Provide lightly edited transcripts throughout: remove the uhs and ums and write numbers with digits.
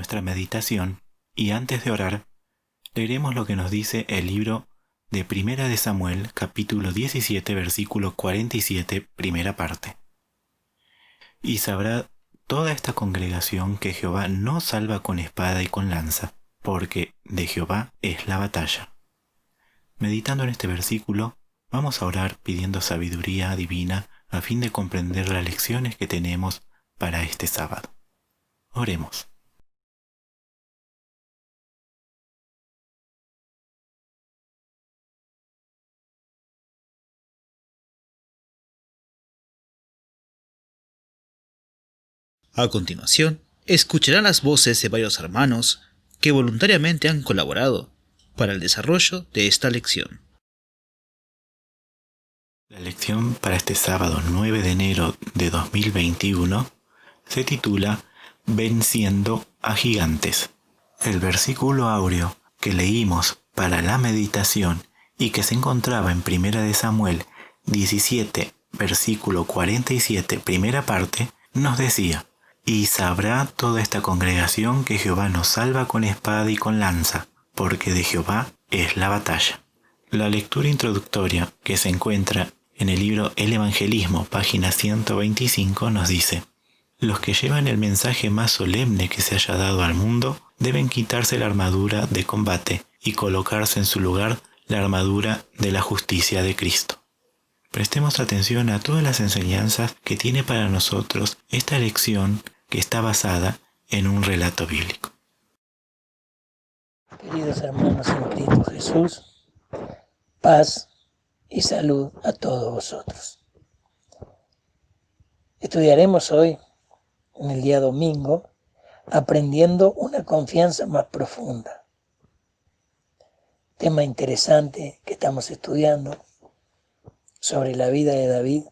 nuestra meditación y antes de orar, leeremos lo que nos dice el libro de Primera de Samuel, capítulo 17, versículo 47, primera parte. Y sabrá toda esta congregación que Jehová no salva con espada y con lanza, porque de Jehová es la batalla. Meditando en este versículo, vamos a orar pidiendo sabiduría divina a fin de comprender las lecciones que tenemos para este sábado. Oremos. A continuación, escucharán las voces de varios hermanos que voluntariamente han colaborado para el desarrollo de esta lección. La lección para este sábado 9 de enero de 2021 se titula Venciendo a gigantes. El versículo áureo que leímos para la meditación y que se encontraba en Primera de Samuel 17, versículo 47, primera parte, nos decía: Y sabrá toda esta congregación que Jehová nos salva con espada y con lanza, porque de Jehová es la batalla. La lectura introductoria que se encuentra en el libro El Evangelismo, página 125, nos dice: Los que llevan el mensaje más solemne que se haya dado al mundo deben quitarse la armadura de combate y colocarse en su lugar la armadura de la justicia de Cristo. Prestemos atención a todas las enseñanzas que tiene para nosotros esta lección que está basada en un relato bíblico. Queridos hermanos en Cristo Jesús, paz y salud a todos vosotros. Estudiaremos hoy, en el día domingo, aprendiendo una confianza más profunda. Tema interesante que estamos estudiando sobre la vida de David,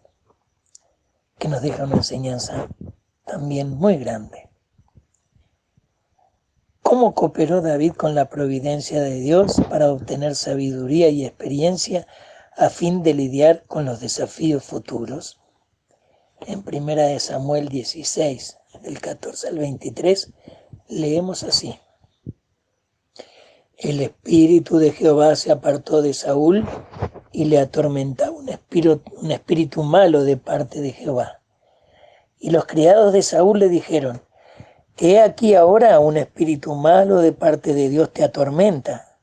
que nos deja una enseñanza también muy grande. ¿Cómo cooperó David con la providencia de Dios para obtener sabiduría y experiencia a fin de lidiar con los desafíos futuros? En Primera de Samuel 16, del 14 al 23, leemos así: El espíritu de Jehová se apartó de Saúl y le atormentaba un espíritu malo de parte de Jehová. Y los criados de Saúl le dijeron: He aquí ahora un espíritu malo de parte de Dios te atormenta.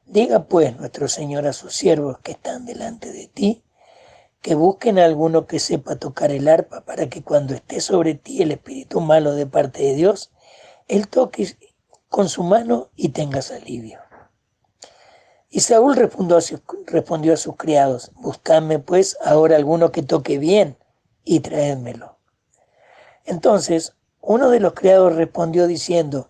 Diga pues nuestro Señor a sus siervos que están delante de ti, que busquen a alguno que sepa tocar el arpa, para que cuando esté sobre ti el espíritu malo de parte de Dios, él toque con su mano y tengas alivio. Y Saúl respondió a sus criados: Buscadme pues ahora alguno que toque bien y traédmelo. Entonces uno de los criados respondió diciendo: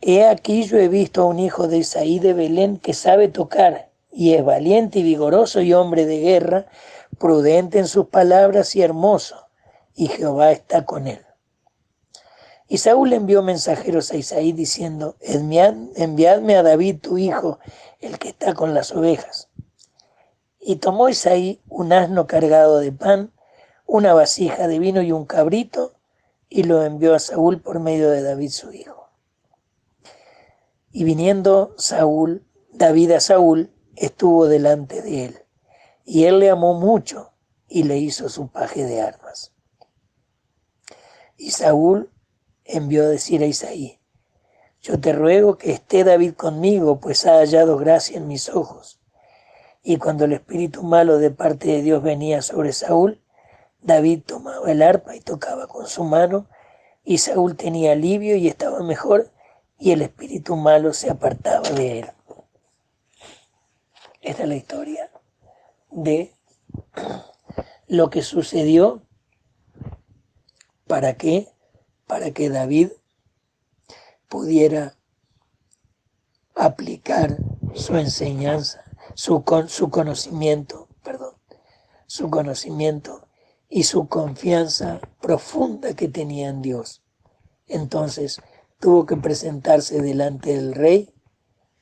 He aquí yo he visto a un hijo de Isaí de Belén que sabe tocar, y es valiente y vigoroso y hombre de guerra, prudente en sus palabras y hermoso, y Jehová está con él. Y Saúl envió mensajeros a Isaí diciendo: Enviadme a David tu hijo, el que está con las ovejas. Y tomó Isaí un asno cargado de pan, una vasija de vino y un cabrito, y lo envió a Saúl por medio de David su hijo. Y viniendo David a Saúl, estuvo delante de él, y él le amó mucho, y le hizo su paje de armas. Y Saúl envió a decir a Isaí: Yo te ruego que esté David conmigo, pues ha hallado gracia en mis ojos. Y cuando el espíritu malo de parte de Dios venía sobre Saúl, David tomaba el arpa y tocaba con su mano, y Saúl tenía alivio y estaba mejor, y el espíritu malo se apartaba de él. Esta es la historia de lo que sucedió para que David pudiera aplicar su enseñanza, su conocimiento y su confianza profunda que tenía en Dios. Entonces tuvo que presentarse delante del rey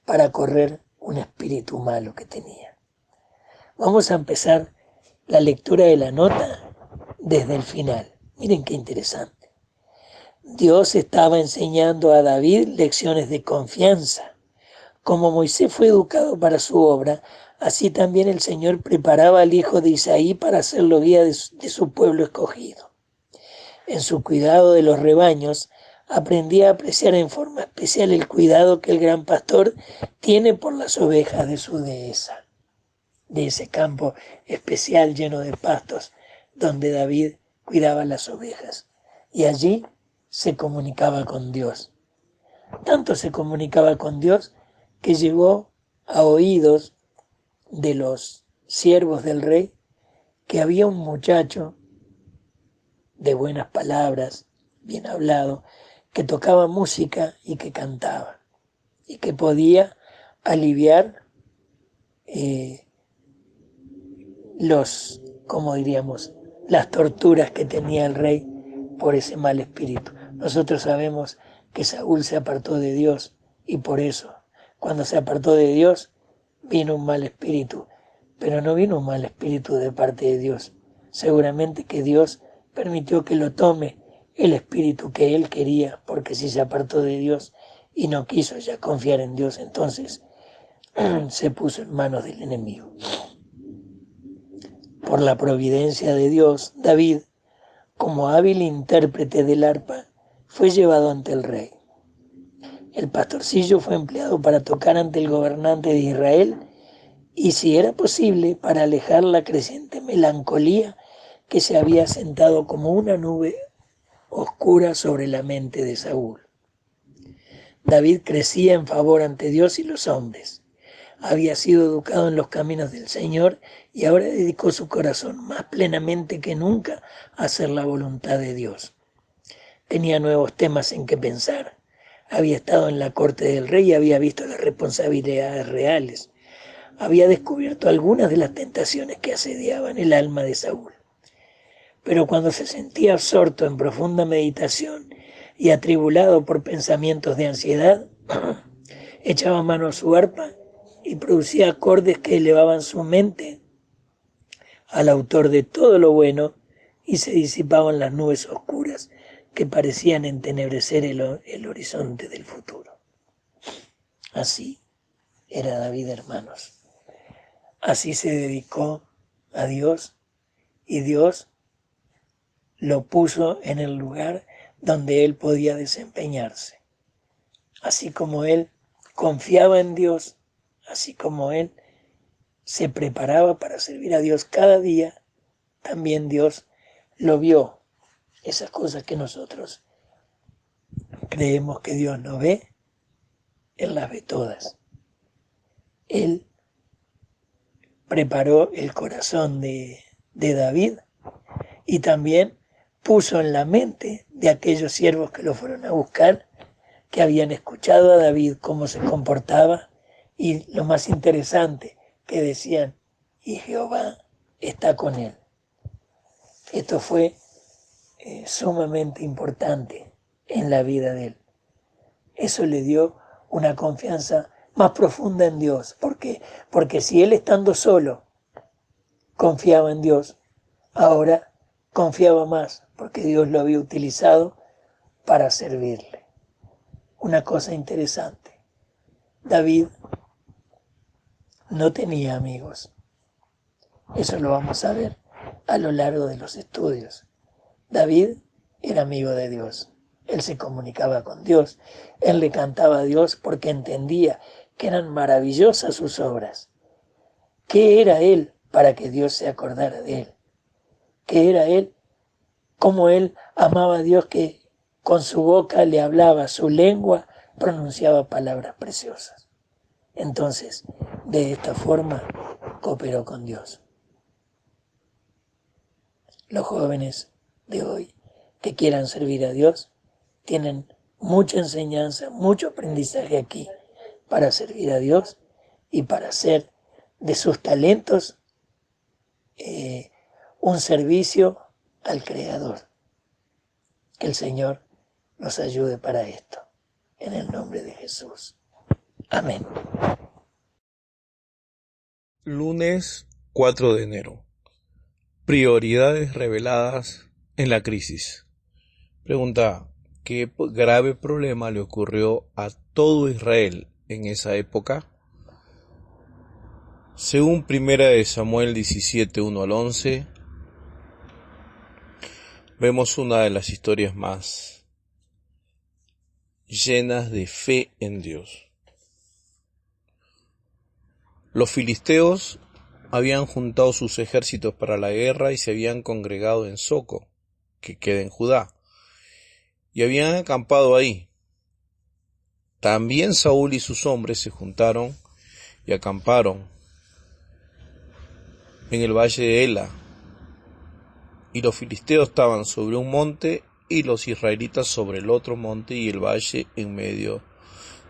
para correr un espíritu malo que tenía. Vamos a empezar la lectura de la nota desde el final. Miren qué interesante. Dios estaba enseñando a David lecciones de confianza. Como Moisés fue educado para su obra, así también el Señor preparaba al hijo de Isaí para hacerlo guía de su pueblo escogido. En su cuidado de los rebaños, aprendí a apreciar en forma especial el cuidado que el gran pastor tiene por las ovejas de su dehesa, de ese campo especial lleno de pastos donde David cuidaba las ovejas. Y allí se comunicaba con Dios. Tanto se comunicaba con Dios que llegó a oídos de los siervos del rey que había un muchacho de buenas palabras, bien hablado, que tocaba música y que cantaba, y que podía aliviar como diríamos, las torturas que tenía el rey por ese mal espíritu. Nosotros sabemos que Saúl se apartó de Dios y por eso, cuando se apartó de Dios, vino un mal espíritu, pero no vino un mal espíritu de parte de Dios. Seguramente que Dios permitió que lo tome el espíritu que él quería, porque si se apartó de Dios y no quiso ya confiar en Dios, entonces se puso en manos del enemigo. Por la providencia de Dios, David, como hábil intérprete del arpa, fue llevado ante el rey. El pastorcillo fue empleado para tocar ante el gobernante de Israel y, si era posible, para alejar la creciente melancolía que se había sentado como una nube oscura sobre la mente de Saúl. David crecía en favor ante Dios y los hombres. Había sido educado en los caminos del Señor y ahora dedicó su corazón más plenamente que nunca a hacer la voluntad de Dios. Tenía nuevos temas en que pensar. Había estado en la corte del rey y había visto las responsabilidades reales. Había descubierto algunas de las tentaciones que asediaban el alma de Saúl. Pero cuando se sentía absorto en profunda meditación y atribulado por pensamientos de ansiedad, echaba mano a su arpa y producía acordes que elevaban su mente al autor de todo lo bueno y se disipaban las nubes oscuras que parecían entenebrecer el horizonte del futuro. Así era David, hermanos. Así se dedicó a Dios y Dios lo puso en el lugar donde él podía desempeñarse. Así como él confiaba en Dios, así como él se preparaba para servir a Dios cada día, también Dios lo vio. Esas cosas que nosotros creemos que Dios no ve, Él las ve todas. Él preparó el corazón de David y también puso en la mente de aquellos siervos que lo fueron a buscar, que habían escuchado a David cómo se comportaba y lo más interesante, que decían, y Jehová está con él. Esto fue sumamente importante en la vida de él. Eso le dio una confianza más profunda en Dios. ¿Por qué? Porque si él estando solo confiaba en Dios, ahora confiaba más, porque Dios lo había utilizado para servirle. Una cosa interesante, David no tenía amigos. Eso lo vamos a ver a lo largo de los estudios. David era amigo de Dios. Él se comunicaba con Dios. Él le cantaba a Dios porque entendía que eran maravillosas sus obras. ¿Qué era él para que Dios se acordara de él? ¿Qué era él? Cómo él amaba a Dios, que con su boca le hablaba, su lengua pronunciaba palabras preciosas. Entonces, de esta forma, cooperó con Dios. Los jóvenes de hoy que quieran servir a Dios tienen mucha enseñanza, mucho aprendizaje aquí para servir a Dios y para hacer de sus talentos un servicio al Creador. Que el Señor nos ayude para esto. En el nombre de Jesús. Amén. Lunes 4 de enero. Prioridades reveladas en la crisis. Pregunta: qué grave problema le ocurrió a todo Israel en esa época? Según 1 Samuel 17, 1 al 11, vemos una de las historias más llenas de fe en Dios. Los filisteos habían juntado sus ejércitos para la guerra y se habían congregado en Soco, que queda en Judá, y habían acampado ahí. También Saúl y sus hombres se juntaron y acamparon en el valle de Ela, y los filisteos estaban sobre un monte y los israelitas sobre el otro monte y el valle en medio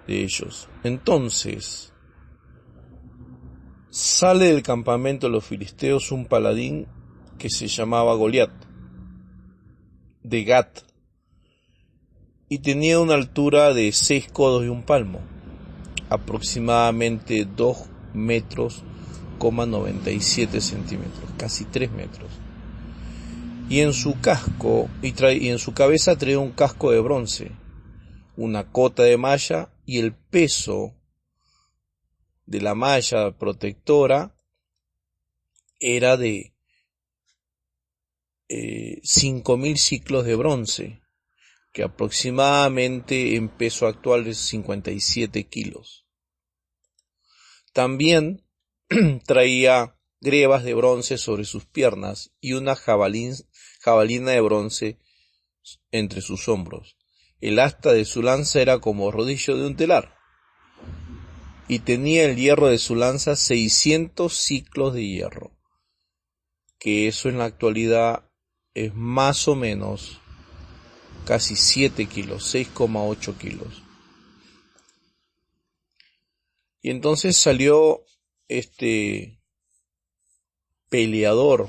de ellos. Entonces sale del campamento de los filisteos un paladín que se llamaba Goliat, de Gat, y tenía una altura de 6 codos y un palmo, aproximadamente 2 metros, 97 centímetros, casi 3 metros. Y en su casco y en su cabeza traía un casco de bronce, una cota de malla, y el peso de la malla protectora era de 5.000 ciclos de bronce, que aproximadamente en peso actual es 57 kilos. También traía grebas de bronce sobre sus piernas y una jabalina de bronce entre sus hombros. El asta de su lanza era como rodillo de un telar, y tenía el hierro de su lanza 600 ciclos de hierro, que eso en la actualidad es más o menos casi 7 kilos, 6,8 kilos. Y entonces salió este peleador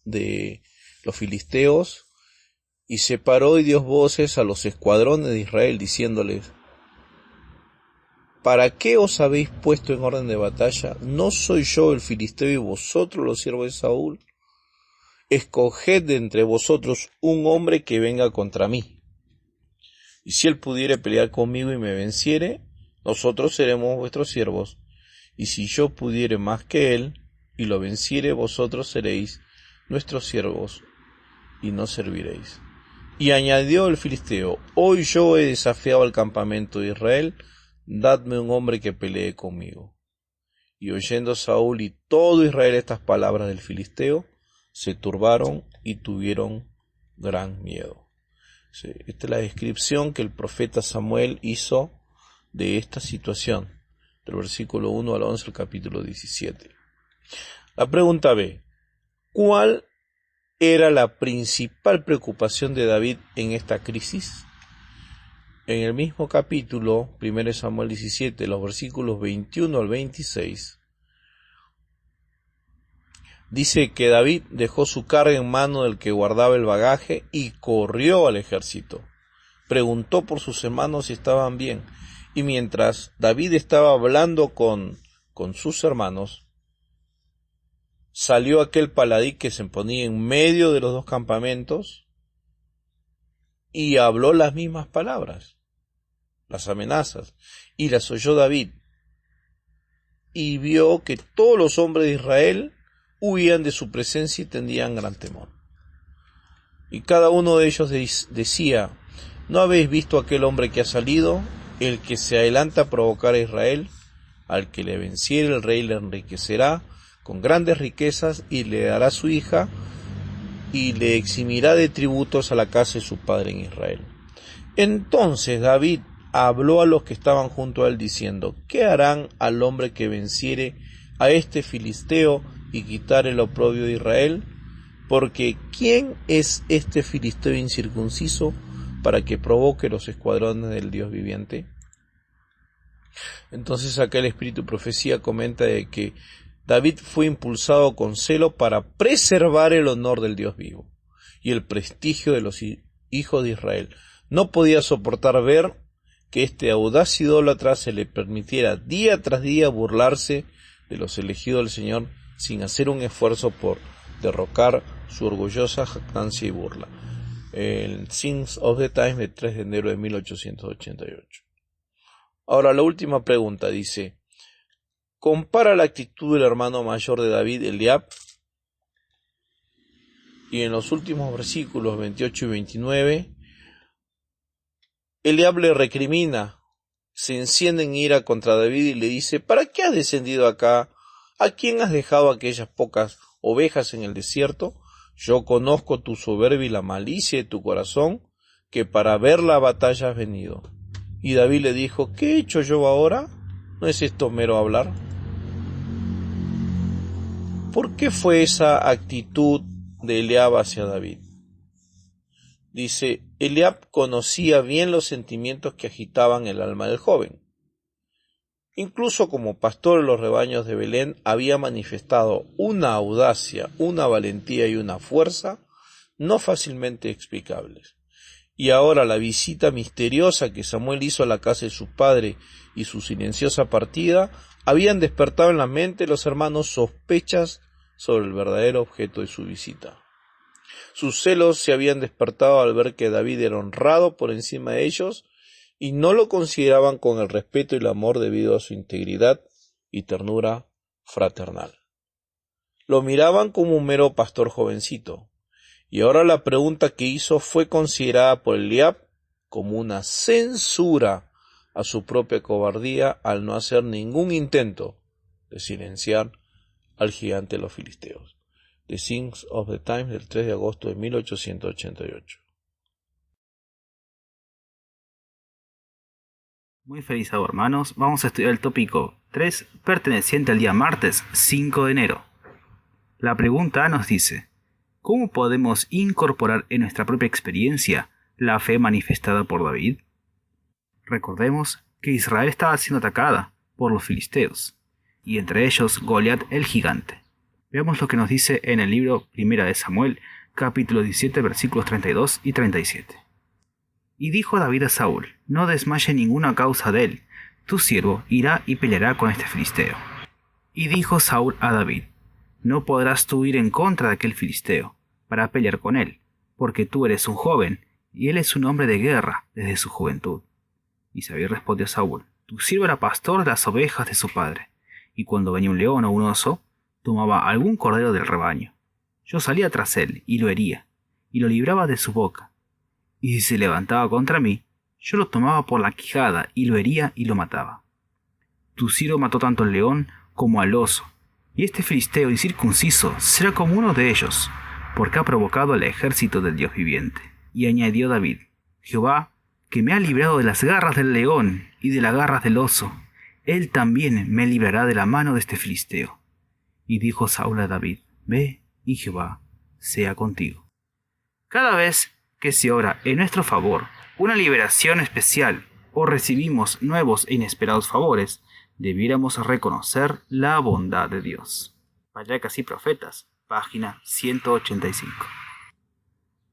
de los filisteos y se paró y dio voces a los escuadrones de Israel diciéndoles: ¿para qué os habéis puesto en orden de batalla? ¿No soy yo el filisteo y vosotros los siervos de Saúl? Escoged de entre vosotros un hombre que venga contra mí, y si él pudiere pelear conmigo y me venciere, nosotros seremos vuestros siervos, y si yo pudiere más que él y lo venciere, vosotros seréis nuestros siervos y no serviréis. Y añadió el filisteo: hoy yo he desafiado al campamento de Israel, dadme un hombre que pelee conmigo. Y oyendo Saúl y todo Israel estas palabras del filisteo, se turbaron y tuvieron gran miedo. Sí, esta es la descripción que el profeta Samuel hizo de esta situación, del versículo 1 al 11 del capítulo 17. La pregunta B: ¿cuál era la principal preocupación de David en esta crisis? En el mismo capítulo, 1 Samuel 17, los versículos 21 al 26, dice que David dejó su carga en mano del que guardaba el bagaje y corrió al ejército. Preguntó por sus hermanos si estaban bien, y mientras David estaba hablando con sus hermanos, salió aquel paladín que se ponía en medio de los dos campamentos y habló las mismas palabras, las amenazas, y las oyó David, y vio que todos los hombres de Israel huían de su presencia y tendían gran temor. Y cada uno de ellos decía: ¿no habéis visto aquel hombre que ha salido, el que se adelanta a provocar a Israel? Al que le venciere el rey le enriquecerá con grandes riquezas y le dará su hija y le eximirá de tributos a la casa de su padre en Israel. Entonces David habló a los que estaban junto a él diciendo: ¿qué harán al hombre que venciere a este filisteo y quitare el oprobio de Israel? Porque ¿quién es este filisteo incircunciso para que provoque los escuadrones del Dios viviente? Entonces acá el Espíritu Profecía comenta de que David fue impulsado con celo para preservar el honor del Dios vivo y el prestigio de los hijos de Israel. No podía soportar ver que este audaz idólatra se le permitiera día tras día burlarse de los elegidos del Señor sin hacer un esfuerzo por derrocar su orgullosa jactancia y burla. el Things of the Times de 3 de enero de 1888. Ahora la última pregunta dice, compara la actitud del hermano mayor de David, Eliab, y en los últimos versículos 28 y 29, Eliab le recrimina, se enciende en ira contra David y le dice, ¿para qué has descendido acá? ¿A quién has dejado aquellas pocas ovejas en el desierto? Yo conozco tu soberbia y la malicia de tu corazón, que para ver la batalla has venido. Y David le dijo, ¿qué he hecho yo ahora? ¿No es esto mero hablar? ¿Por qué fue esa actitud de Eliab hacia David? Dice, Eliab conocía bien los sentimientos que agitaban el alma del joven. Incluso como pastor de los rebaños de Belén, había manifestado una audacia, una valentía y una fuerza no fácilmente explicables. Y ahora la visita misteriosa que Samuel hizo a la casa de su padre y su silenciosa partida habían despertado en la mente de los hermanos sospechas sobre el verdadero objeto de su visita. Sus celos se habían despertado al ver que David era honrado por encima de ellos y no lo consideraban con el respeto y el amor debido a su integridad y ternura fraternal. Lo miraban como un mero pastor jovencito, y ahora la pregunta que hizo fue considerada por Eliab como una censura a su propia cobardía al no hacer ningún intento de silenciar al gigante de los filisteos. The Things of the Times del 3 de agosto de 1888. Muy feliz sábado, hermanos. Vamos a estudiar el tópico 3, perteneciente al día martes 5 de enero. La pregunta A nos dice, ¿cómo podemos incorporar en nuestra propia experiencia la fe manifestada por David? Recordemos que Israel estaba siendo atacada por los filisteos, y entre ellos Goliat el gigante. Veamos lo que nos dice en el libro 1 de Samuel, capítulo 17, versículos 32 y 37. Y dijo David a Saúl, no desmaye ninguna causa de él, tu siervo irá y peleará con este filisteo. Y dijo Saúl a David, no podrás tú ir en contra de aquel filisteo, para pelear con él, porque tú eres un joven, y él es un hombre de guerra desde su juventud. Y David respondió a Saúl, tu siervo era pastor de las ovejas de su padre, y cuando venía un león o un oso, tomaba algún cordero del rebaño. Yo salía tras él, y lo hería, y lo libraba de su boca. Y si se levantaba contra mí, yo lo tomaba por la quijada, y lo hería y lo mataba. Tu siervo mató tanto al león como al oso, y este filisteo incircunciso será como uno de ellos, porque ha provocado al ejército del Dios viviente. Y añadió David, Jehová, que me ha librado de las garras del león y de las garras del oso, él también me librará de la mano de este filisteo. Y dijo Saúl a David, ve, y Jehová sea contigo. Cada vez que se obra en nuestro favor una liberación especial o recibimos nuevos e inesperados favores, debiéramos reconocer la bondad de Dios. Payacas y Profetas, página 185.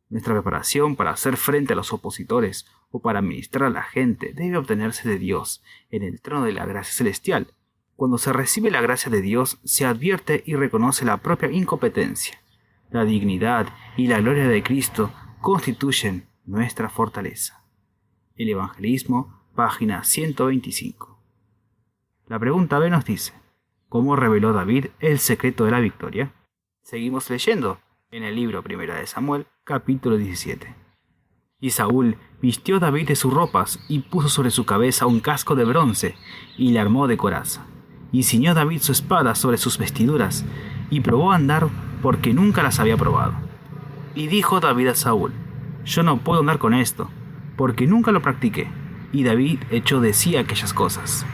Nuestra preparación para hacer frente a los opositores o para ministrar a la gente debe obtenerse de Dios en el trono de la gracia celestial. Cuando se recibe la gracia de Dios, se advierte y reconoce la propia incompetencia. La dignidad y la gloria de Cristo constituyen nuestra fortaleza. El Evangelismo, página 125. La pregunta B nos dice, ¿cómo reveló David el secreto de la victoria? Seguimos leyendo en el libro 1 de Samuel, capítulo 17. Y Saúl vistió a David de sus ropas y puso sobre su cabeza un casco de bronce y le armó de coraza. Y ciñó David su espada sobre sus vestiduras y probó a andar porque nunca las había probado. Y dijo David a Saúl, yo no puedo andar con esto, porque nunca lo practiqué. Y David echó de sí aquellas cosas.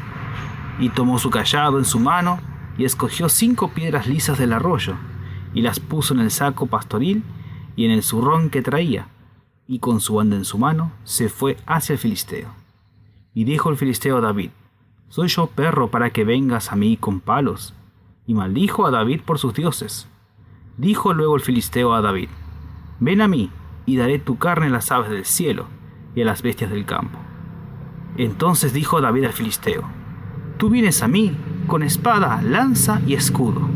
Y tomó su cayado en su mano, y escogió 5 piedras lisas del arroyo, y las puso en el saco pastoril y en el zurrón que traía, y con su banda en su mano se fue hacia el filisteo. Y dijo el filisteo a David, ¿soy yo perro para que vengas a mí con palos? Y maldijo a David por sus dioses. Dijo luego el filisteo a David, ven a mí, y daré tu carne a las aves del cielo y a las bestias del campo. Entonces dijo David al filisteo, tú vienes a mí con espada, lanza y escudo,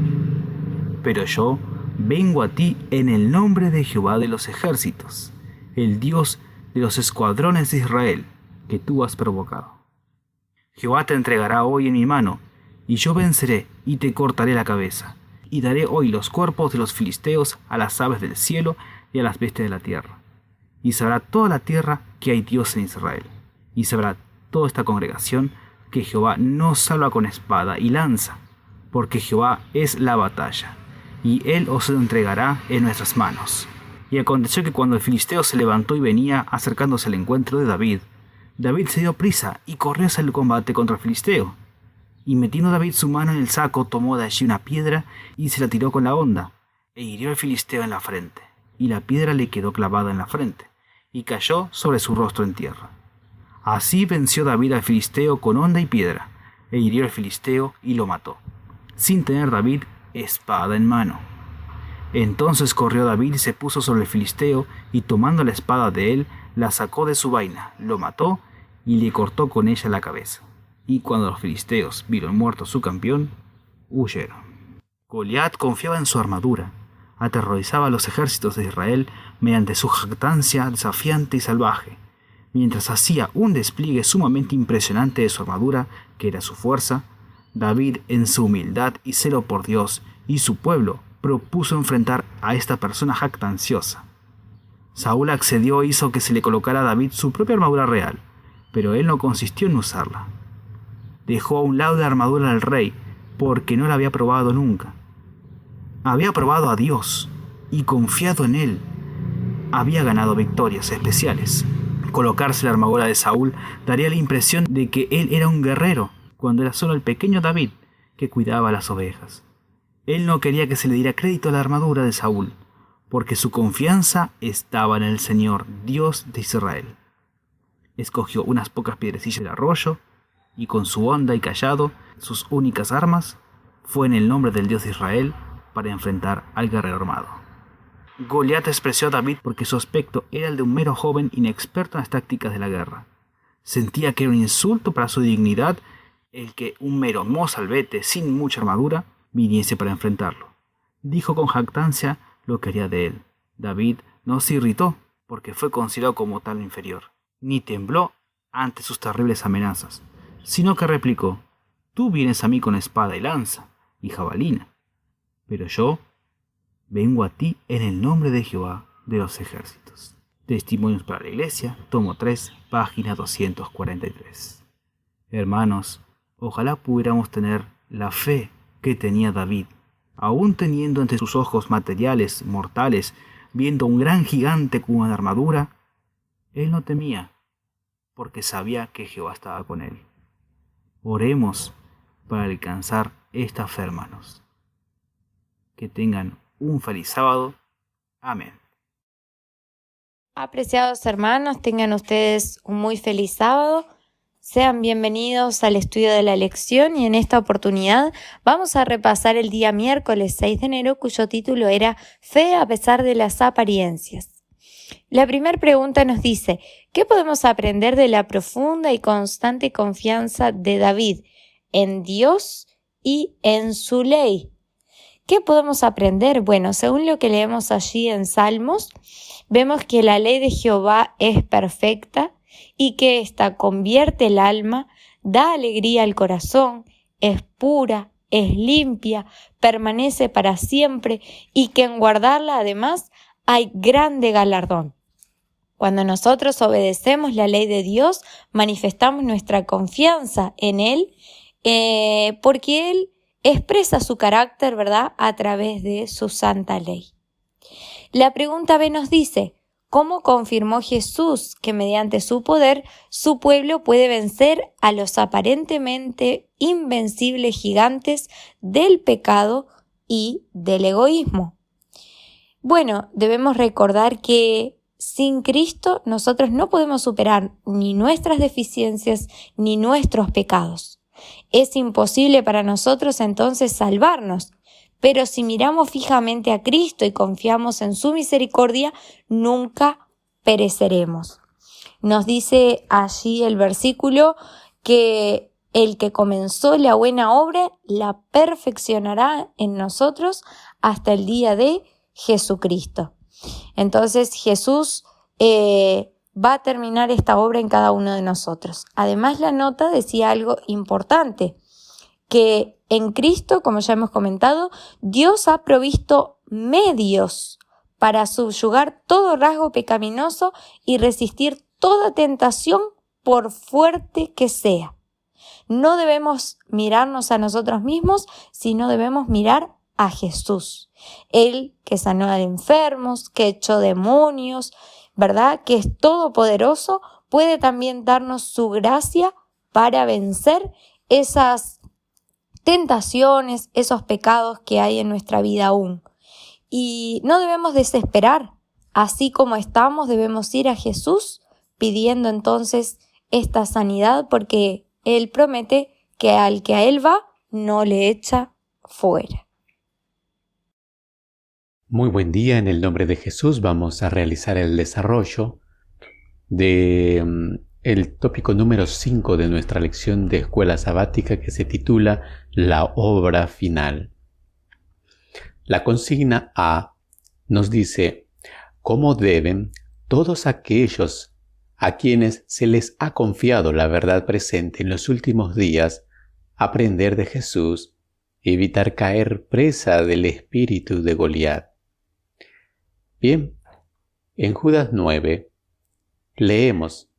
pero yo vengo a ti en el nombre de Jehová de los ejércitos, el Dios de los escuadrones de Israel, que tú has provocado. Jehová te entregará hoy en mi mano, y yo venceré y te cortaré la cabeza, y daré hoy los cuerpos de los filisteos a las aves del cielo y a las bestias de la tierra. Y sabrá toda la tierra que hay Dios en Israel, y sabrá toda esta congregación que Jehová no salva con espada y lanza, porque Jehová es la batalla, y él os lo entregará en nuestras manos. Y aconteció que cuando el filisteo se levantó y venía acercándose al encuentro de David, David se dio prisa y corrió hacia el combate contra el filisteo. Y metiendo David su mano en el saco, tomó de allí una piedra y se la tiró con la honda, e hirió al filisteo en la frente, y la piedra le quedó clavada en la frente, y cayó sobre su rostro en tierra. Así venció David al filisteo con honda y piedra, e hirió al filisteo y lo mató, sin tener David espada en mano. Entonces corrió David y se puso sobre el filisteo, y tomando la espada de él, la sacó de su vaina, lo mató y le cortó con ella la cabeza. Y cuando los filisteos vieron muerto a su campeón, huyeron. Goliat confiaba en su armadura, aterrorizaba a los ejércitos de Israel mediante su jactancia desafiante y salvaje, mientras hacía un despliegue sumamente impresionante de su armadura, que era su fuerza. David, en su humildad y celo por Dios y su pueblo, propuso enfrentar a esta persona jactanciosa. Saúl accedió e hizo que se le colocara a David su propia armadura real, pero él no consistió en usarla. Dejó a un lado la armadura del rey, porque no la había probado nunca. Había probado a Dios, y confiado en él, había ganado victorias especiales. Colocarse la armadura de Saúl daría la impresión de que él era un guerrero, cuando era solo el pequeño David que cuidaba las ovejas. Él no quería que se le diera crédito a la armadura de Saúl, porque su confianza estaba en el Señor, Dios de Israel. Escogió unas pocas piedrecillas del arroyo, y con su honda y cayado, sus únicas armas, fue en el nombre del Dios de Israel para enfrentar al guerrero armado. Goliat despreció a David porque su aspecto era el de un mero joven inexperto en las tácticas de la guerra. Sentía que era un insulto para su dignidad el que un mero mozalbete sin mucha armadura viniese para enfrentarlo. Dijo con jactancia lo que haría de él. David no se irritó porque fue considerado como tal inferior, ni tembló ante sus terribles amenazas, sino que replicó: tú vienes a mí con espada y lanza y jabalina, pero yo vengo a ti en el nombre de Jehová de los ejércitos. Testimonios para la Iglesia, tomo 3, página 243. Hermanos, ojalá pudiéramos tener la fe que tenía David, aún teniendo ante sus ojos materiales, mortales, viendo un gran gigante con una armadura. Él no temía, porque sabía que Jehová estaba con él. Oremos para alcanzar esta fe, hermanos. Que tengan un feliz sábado. Amén. Apreciados hermanos, tengan ustedes un muy feliz sábado. Sean bienvenidos al estudio de la lección, y en esta oportunidad vamos a repasar el día miércoles 6 de enero, cuyo título era Fe a pesar de las apariencias. La primera pregunta nos dice: ¿qué podemos aprender de la profunda y constante confianza de David en Dios y en su ley? ¿Qué podemos aprender? Bueno, según lo que leemos allí en Salmos, vemos que la ley de Jehová es perfecta y que ésta convierte el alma, da alegría al corazón, es pura, es limpia, permanece para siempre, y que en guardarla además hay grande galardón. Cuando nosotros obedecemos la ley de Dios, manifestamos nuestra confianza en Él, porque Él expresa su carácter, ¿verdad?, a través de su santa ley. La pregunta B nos dice: ¿cómo confirmó Jesús que mediante su poder su pueblo puede vencer a los aparentemente invencibles gigantes del pecado y del egoísmo? Bueno, debemos recordar que sin Cristo nosotros no podemos superar ni nuestras deficiencias ni nuestros pecados. Es imposible para nosotros entonces salvarnos, pero si miramos fijamente a Cristo y confiamos en su misericordia, nunca pereceremos. Nos dice allí el versículo que el que comenzó la buena obra la perfeccionará en nosotros hasta el día de Jesucristo. Entonces Jesús va a terminar esta obra en cada uno de nosotros. Además, la nota decía algo importante, que en Cristo, como ya hemos comentado, Dios ha provisto medios para subyugar todo rasgo pecaminoso y resistir toda tentación por fuerte que sea. No debemos mirarnos a nosotros mismos, sino debemos mirar a Jesús. Él que sanó a enfermos, que echó demonios, ¿verdad? Que es todopoderoso, puede también darnos su gracia para vencer esas tentaciones, esos pecados que hay en nuestra vida aún. Y no debemos desesperar. Así como estamos, debemos ir a Jesús pidiendo entonces esta sanidad, porque Él promete que al que a Él va, no le echa fuera. Muy buen día, en el nombre de Jesús vamos a realizar el desarrollo de el tópico número 5 de nuestra lección de escuela sabática, que se titula La obra final. La consigna A nos dice: ¿cómo deben todos aquellos a quienes se les ha confiado la verdad presente en los últimos días aprender de Jesús y evitar caer presa del espíritu de Goliat? Bien, en Judas 9 leemos: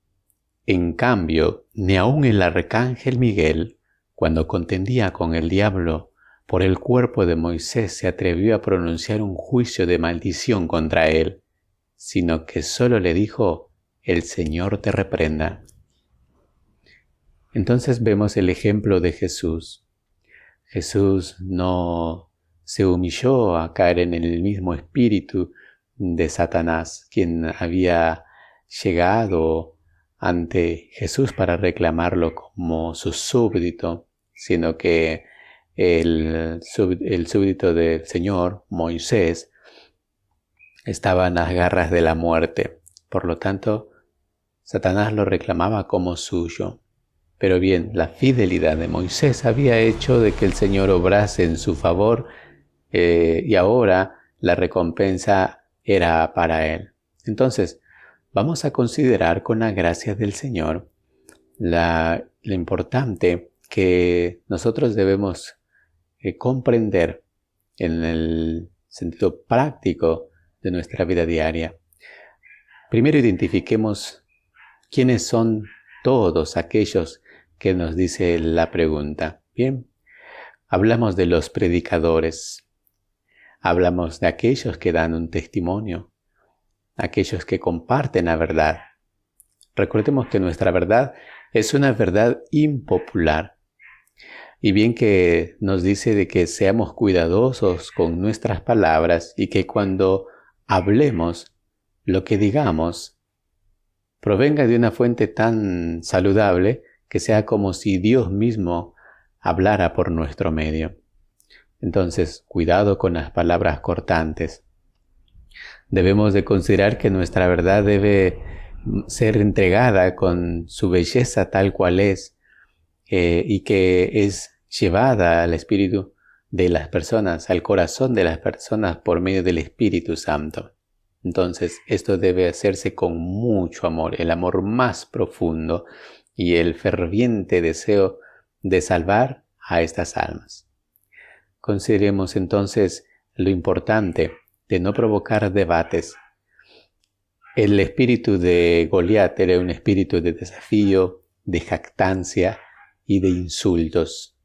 en cambio, ni aun el arcángel Miguel, cuando contendía con el diablo por el cuerpo de Moisés, se atrevió a pronunciar un juicio de maldición contra él, sino que solo le dijo: el Señor te reprenda. Entonces vemos el ejemplo de Jesús. Jesús no se humilló a caer en el mismo espíritu de Satanás, quien había llegado ante Jesús para reclamarlo como su súbdito, sino que el súbdito del Señor, Moisés, estaba en las garras de la muerte. Por lo tanto, Satanás lo reclamaba como suyo. Pero bien, la fidelidad de Moisés había hecho de que el Señor obrase en su favor, y ahora la recompensa era para él. Entonces, vamos a considerar con la gracia del Señor lo importante que nosotros debemos comprender en el sentido práctico de nuestra vida diaria. Primero identifiquemos quiénes son todos aquellos que nos dice la pregunta. Bien, hablamos de los predicadores, hablamos de aquellos que dan un testimonio, aquellos que comparten la verdad. Recordemos que nuestra verdad es una verdad impopular. Y bien que nos dice de que seamos cuidadosos con nuestras palabras y que cuando hablemos, lo que digamos provenga de una fuente tan saludable que sea como si Dios mismo hablara por nuestro medio. Entonces, cuidado con las palabras cortantes. Debemos de considerar que nuestra verdad debe ser entregada con su belleza tal cual es, y que es llevada al espíritu de las personas, al corazón de las personas por medio del Espíritu Santo. Entonces, esto debe hacerse con mucho amor, el amor más profundo y el ferviente deseo de salvar a estas almas. Consideremos entonces lo importante de no provocar debates. El espíritu de Goliat era un espíritu de desafío, de jactancia y de insultos.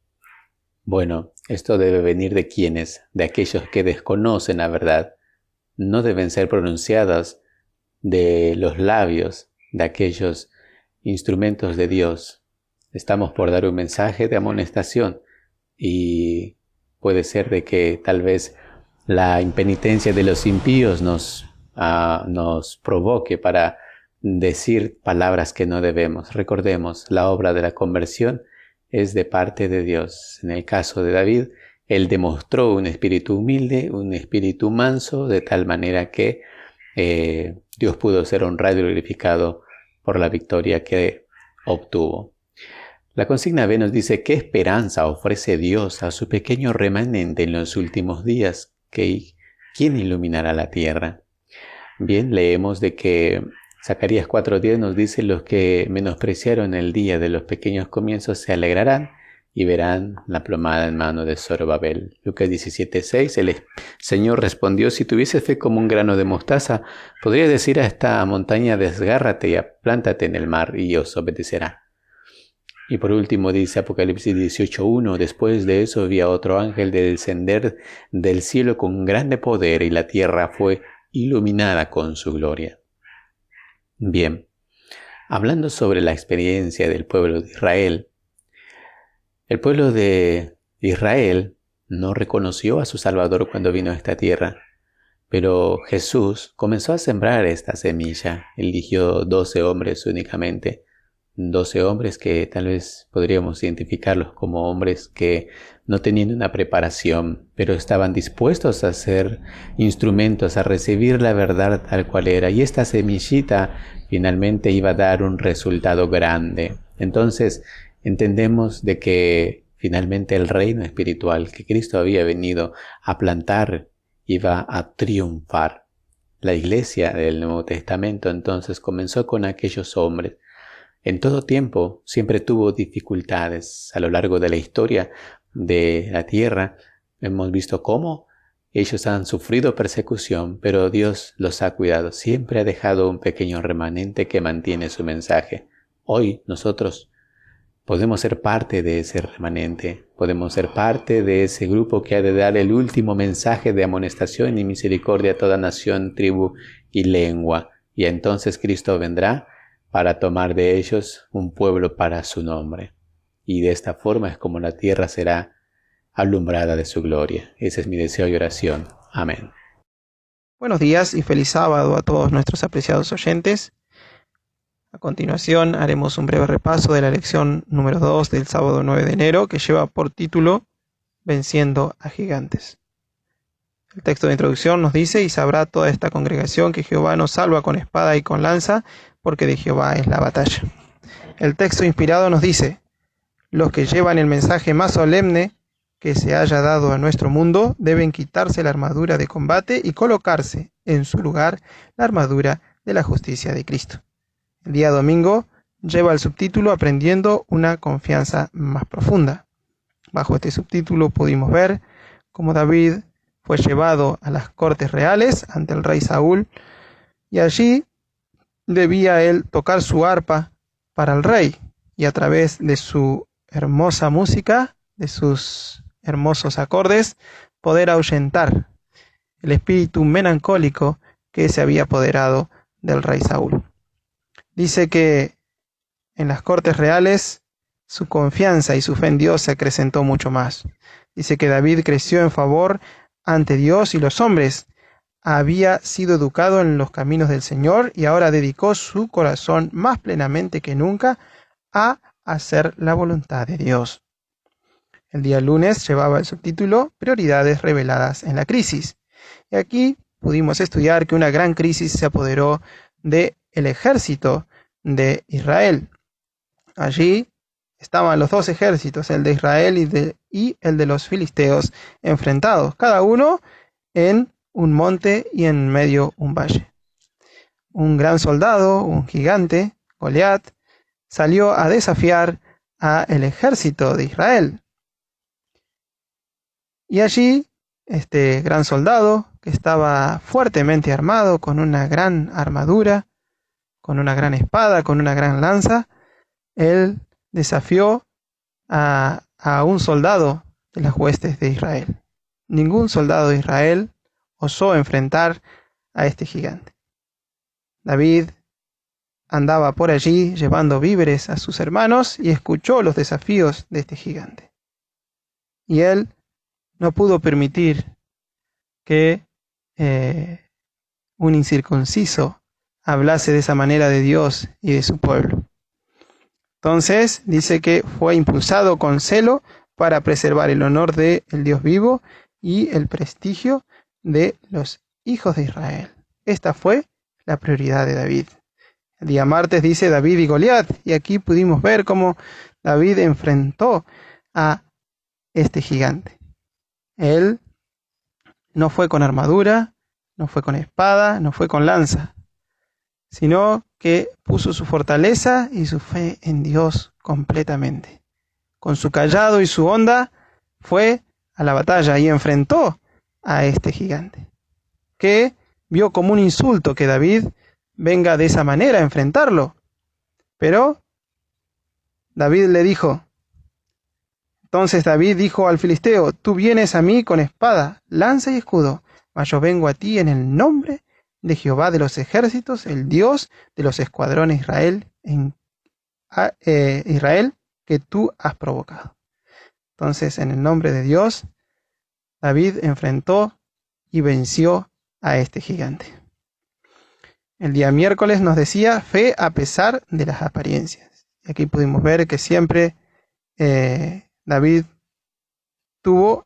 Bueno, esto debe venir de quienes, de aquellos que desconocen la verdad. No deben ser pronunciadas de los labios de aquellos instrumentos de Dios. Estamos por dar un mensaje de amonestación y puede ser de que tal vez la impenitencia de los impíos nos provoque para decir palabras que no debemos. Recordemos, la obra de la conversión es de parte de Dios. En el caso de David, él demostró un espíritu humilde, un espíritu manso, de tal manera que Dios pudo ser honrado y glorificado por la victoria que obtuvo. La consigna B nos dice: ¿qué esperanza ofrece Dios a su pequeño remanente en los últimos días? ¿Quién iluminará la tierra? Bien, leemos de que Zacarías 4:10 nos dice: los que menospreciaron el día de los pequeños comienzos se alegrarán y verán la plomada en mano de Zorobabel. Lucas 17:6, el Señor respondió: si tuvieses fe como un grano de mostaza, podrías decir a esta montaña: desgárrate y plántate en el mar, y os obedecerá. Y por último dice Apocalipsis 18:1, después de eso vi a otro ángel descender del cielo con grande poder, y la tierra fue iluminada con su gloria. Bien, hablando sobre la experiencia del pueblo de Israel, el pueblo de Israel no reconoció a su Salvador cuando vino a esta tierra, pero Jesús comenzó a sembrar esta semilla. Eligió 12 hombres únicamente, 12 hombres que tal vez podríamos identificarlos como hombres que no tenían una preparación, pero estaban dispuestos a ser instrumentos, a recibir la verdad tal cual era, y esta semillita finalmente iba a dar un resultado grande. Entonces entendemos de que finalmente el reino espiritual que Cristo había venido a plantar iba a triunfar. La iglesia del Nuevo Testamento entonces comenzó con aquellos hombres. En todo tiempo siempre tuvo dificultades. A lo largo de la historia de la tierra hemos visto cómo ellos han sufrido persecución, pero Dios los ha cuidado. Siempre ha dejado un pequeño remanente que mantiene su mensaje. Hoy nosotros podemos ser parte de ese remanente, podemos ser parte de ese grupo que ha de dar el último mensaje de amonestación y misericordia a toda nación, tribu y lengua. Y entonces Cristo vendrá para tomar de ellos un pueblo para su nombre. Y de esta forma es como la tierra será alumbrada de su gloria. Ese es mi deseo y oración. Amén. Buenos días y feliz sábado a todos nuestros apreciados oyentes. A continuación haremos un breve repaso de la lección número 2 del sábado 9 de enero, que lleva por título Venciendo a gigantes. El texto de introducción nos dice: y sabrá toda esta congregación que Jehová nos salva con espada y con lanza, porque de Jehová es la batalla. El texto inspirado nos dice: los que llevan el mensaje más solemne que se haya dado a nuestro mundo deben quitarse la armadura de combate y colocarse en su lugar la armadura de la justicia de Cristo. El día domingo lleva el subtítulo Aprendiendo una confianza más profunda. Bajo este subtítulo pudimos ver cómo David fue llevado a las cortes reales ante el rey Saúl, y allí debía él tocar su arpa para el rey, y a través de su hermosa música, de sus hermosos acordes, poder ahuyentar el espíritu melancólico que se había apoderado del rey Saúl. Dice que en las cortes reales su confianza y su fe en Dios se acrecentó mucho más. Dice que David creció en favor ante Dios y los hombres. Había sido educado en los caminos del Señor y ahora dedicó su corazón más plenamente que nunca a hacer la voluntad de Dios. El día lunes llevaba el subtítulo Prioridades reveladas en la crisis. Y aquí pudimos estudiar que una gran crisis se apoderó del ejército de Israel. Allí estaban los dos ejércitos, el de Israel y el de los filisteos, enfrentados, cada uno en un monte y en medio un valle. Un gran soldado, un gigante, Goliat, salió a desafiar al ejército de Israel. Y allí, este gran soldado, que estaba fuertemente armado, con una gran armadura, con una gran espada, con una gran lanza, él desafió a un soldado de las huestes de Israel. Ningún soldado de Israel osó enfrentar a este gigante. David andaba por allí llevando víveres a sus hermanos y escuchó los desafíos de este gigante. Y él no pudo permitir que un incircunciso hablase de esa manera de Dios y de su pueblo. Entonces dice que fue impulsado con celo para preservar el honor del Dios vivo y el prestigio de los hijos de Israel. Esta fue la prioridad de David. El día martes dice David y Goliat, y aquí pudimos ver cómo David enfrentó a este gigante. Él no fue con armadura, no fue con espada, no fue con lanza, sino que puso su fortaleza y su fe en Dios completamente. Con su cayado y su honda fue a la batalla y enfrentó a este gigante, que vio como un insulto que David venga de esa manera a enfrentarlo. Pero David le dijo, entonces David dijo al filisteo, tú vienes a mí con espada, lanza y escudo, mas yo vengo a ti en el nombre de Jehová de los ejércitos, el Dios de los escuadrones Israel, que tú has provocado. Entonces, en el nombre de Dios, David enfrentó y venció a este gigante. El día miércoles nos decía fe a pesar de las apariencias. Y aquí pudimos ver que siempre David tuvo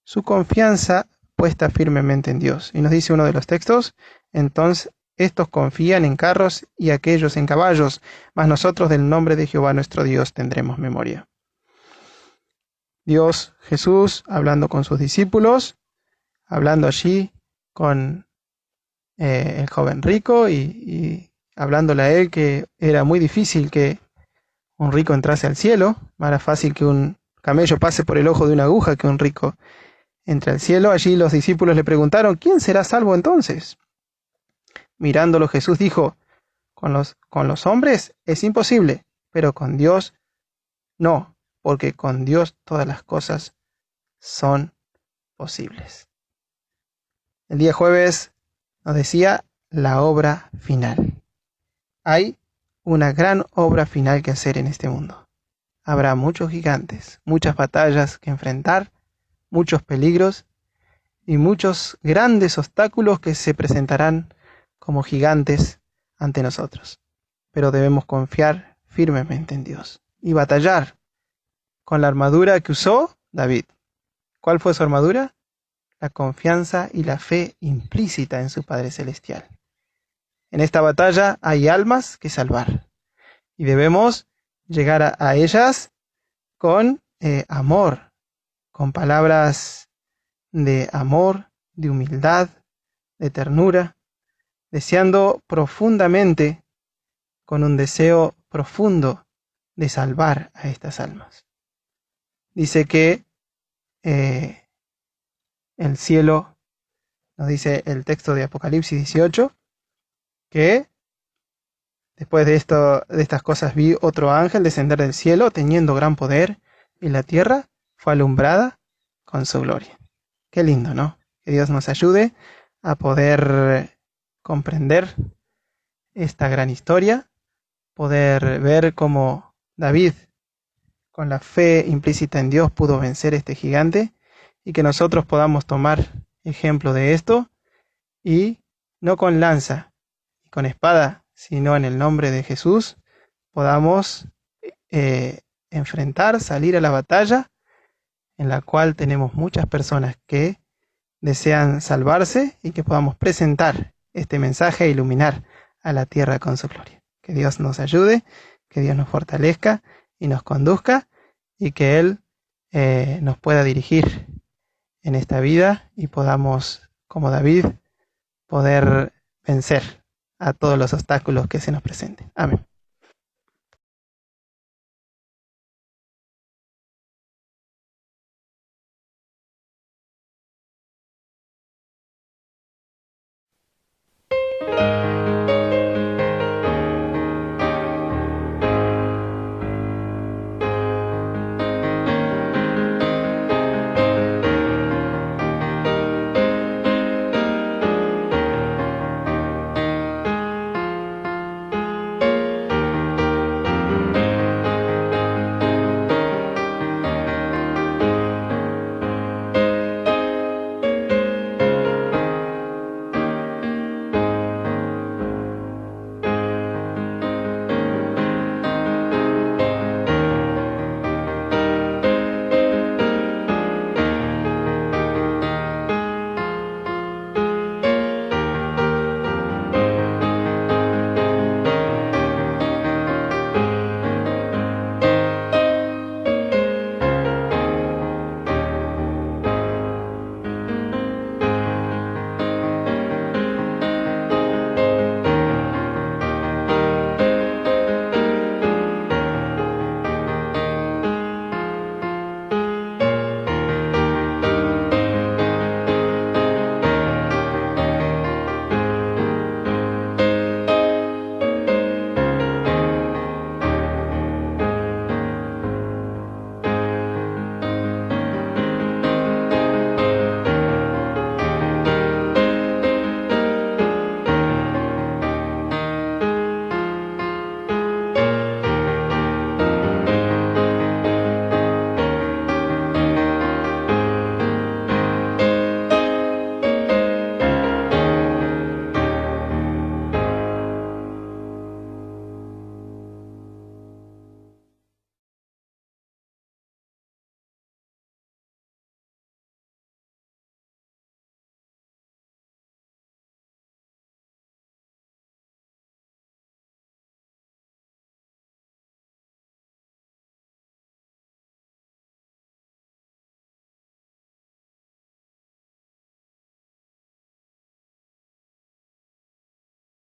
su confianza puesta firmemente en Dios. Y nos dice uno de los textos, entonces estos confían en carros y aquellos en caballos, mas nosotros del nombre de Jehová nuestro Dios tendremos memoria. Dios Jesús hablando con sus discípulos, hablando allí con el joven rico y hablándole a él que era muy difícil que un rico entrase al cielo, más era fácil que un camello pase por el ojo de una aguja que un rico entre al cielo. Allí los discípulos le preguntaron, ¿quién será salvo entonces? Mirándolo Jesús dijo, con los hombres es imposible, pero con Dios no, porque con Dios todas las cosas son posibles. El día jueves nos decía la obra final. Hay una gran obra final que hacer en este mundo. Habrá muchos gigantes, muchas batallas que enfrentar, muchos peligros y muchos grandes obstáculos que se presentarán como gigantes ante nosotros. Pero debemos confiar firmemente en Dios y batallar con la armadura que usó David. ¿Cuál fue su armadura? La confianza y la fe implícita en su Padre Celestial. En esta batalla hay almas que salvar y debemos llegar a ellas con amor, con palabras de amor, de humildad, de ternura, deseando profundamente, con un deseo profundo de salvar a estas almas. Dice que el cielo, nos dice el texto de Apocalipsis 18, que después de estas cosas vi otro ángel descender del cielo teniendo gran poder y la tierra fue alumbrada con su gloria. Qué lindo, ¿no? Que Dios nos ayude a poder comprender esta gran historia, poder ver cómo David, con la fe implícita en Dios, pudo vencer este gigante y que nosotros podamos tomar ejemplo de esto y no con lanza y con espada, sino en el nombre de Jesús, podamos enfrentar, salir a la batalla en la cual tenemos muchas personas que desean salvarse y que podamos presentar este mensaje e iluminar a la tierra con su gloria. Que Dios nos ayude, que Dios nos fortalezca y nos conduzca y que Él nos pueda dirigir en esta vida y podamos, como David, poder vencer a todos los obstáculos que se nos presenten. Amén.